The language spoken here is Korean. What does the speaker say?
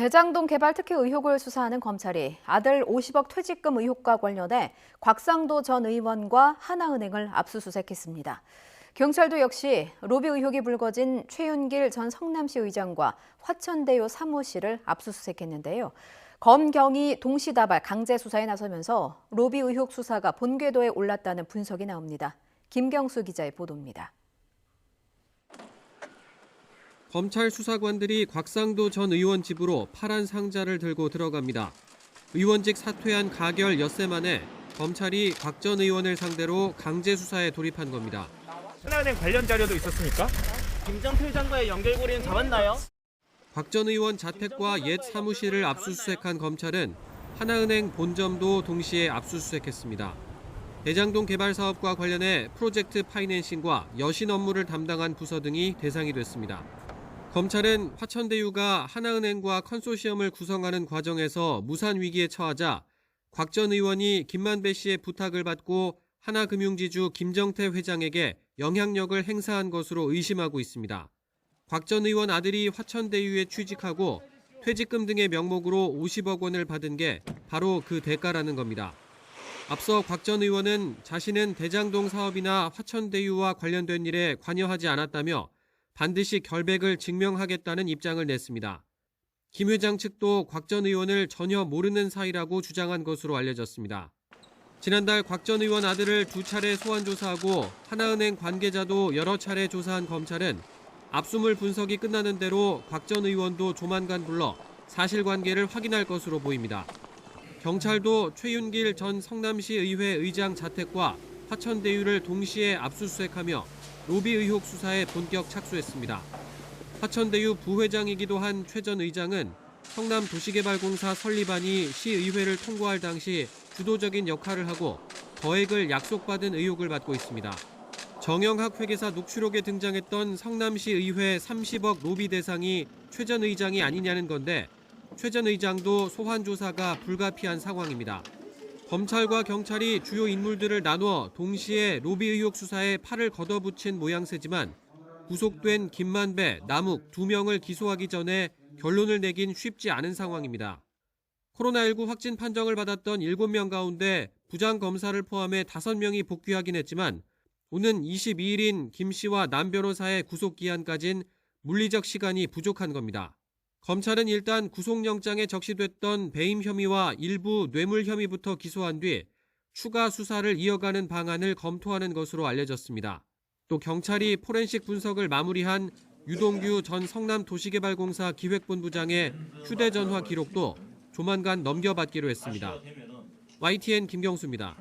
대장동 개발 특혜 의혹을 수사하는 검찰이 아들 50억 퇴직금 의혹과 관련해 곽상도 전 의원과 하나은행을 압수수색했습니다. 경찰도 역시 로비 의혹이 불거진 최윤길 전 성남시 의장과 화천대유 사무실을 압수수색했는데요. 검경이 동시다발 강제 수사에 나서면서 로비 의혹 수사가 본궤도에 올랐다는 분석이 나옵니다. 김경수 기자의 보도입니다. 검찰 수사관들이 곽상도 전 의원 집으로 파란 상자를 들고 들어갑니다. 의원직 사퇴한 가결 엿새 만에 검찰이 곽 전 의원을 상대로 강제 수사에 돌입한 겁니다. 하나은행 관련 자료도 있었습니까? 김정태 회장과의 연결고리는 잡았나요? 곽 전 의원 자택과 옛 사무실을 압수수색한 검찰은 하나은행 본점도 동시에 압수수색했습니다. 대장동 개발 사업과 관련해 프로젝트 파이낸싱과 여신 업무를 담당한 부서 등이 대상이 됐습니다. 검찰은 화천대유가 하나은행과 컨소시엄을 구성하는 과정에서 무산 위기에 처하자 곽 전 의원이 김만배 씨의 부탁을 받고 하나금융지주 김정태 회장에게 영향력을 행사한 것으로 의심하고 있습니다. 곽 전 의원 아들이 화천대유에 취직하고 퇴직금 등의 명목으로 50억 원을 받은 게 바로 그 대가라는 겁니다. 앞서 곽 전 의원은 자신은 대장동 사업이나 화천대유와 관련된 일에 관여하지 않았다며 반드시 결백을 증명하겠다는 입장을 냈습니다. 김 회장 측도 곽 전 의원을 전혀 모르는 사이라고 주장한 것으로 알려졌습니다. 지난달 곽 전 의원 아들을 2차례 소환 조사하고 하나은행 관계자도 여러 차례 조사한 검찰은 압수물 분석이 끝나는 대로 곽 전 의원도 조만간 불러 사실관계를 확인할 것으로 보입니다. 경찰도 최윤길 전 성남시 의회 의장 자택과 화천대유를 동시에 압수수색하며 로비 의혹 수사에 본격 착수했습니다. 화천대유 부회장이기도 한 최 전 의장은 성남도시개발공사 설립안이 시의회를 통과할 당시 주도적인 역할을 하고 거액을 약속받은 의혹을 받고 있습니다. 정영학 회계사 녹취록에 등장했던 성남시 의회 30억 로비 대상이 최 전 의장이 아니냐는 건데 최 전 의장도 소환 조사가 불가피한 상황입니다. 검찰과 경찰이 주요 인물들을 나누어 동시에 로비 의혹 수사에 팔을 걷어붙인 모양새지만 구속된 김만배, 남욱 2명을 기소하기 전에 결론을 내긴 쉽지 않은 상황입니다. 코로나19 확진 판정을 받았던 7명 가운데 부장검사를 포함해 5명이 복귀하긴 했지만 오는 22일인 김 씨와 남 변호사의 구속기한까진 물리적 시간이 부족한 겁니다. 검찰은 일단 구속영장에 적시됐던 배임 혐의와 일부 뇌물 혐의부터 기소한 뒤 추가 수사를 이어가는 방안을 검토하는 것으로 알려졌습니다. 또 경찰이 포렌식 분석을 마무리한 유동규 전 성남도시개발공사 기획본부장의 휴대전화 기록도 조만간 넘겨받기로 했습니다. YTN 김경수입니다.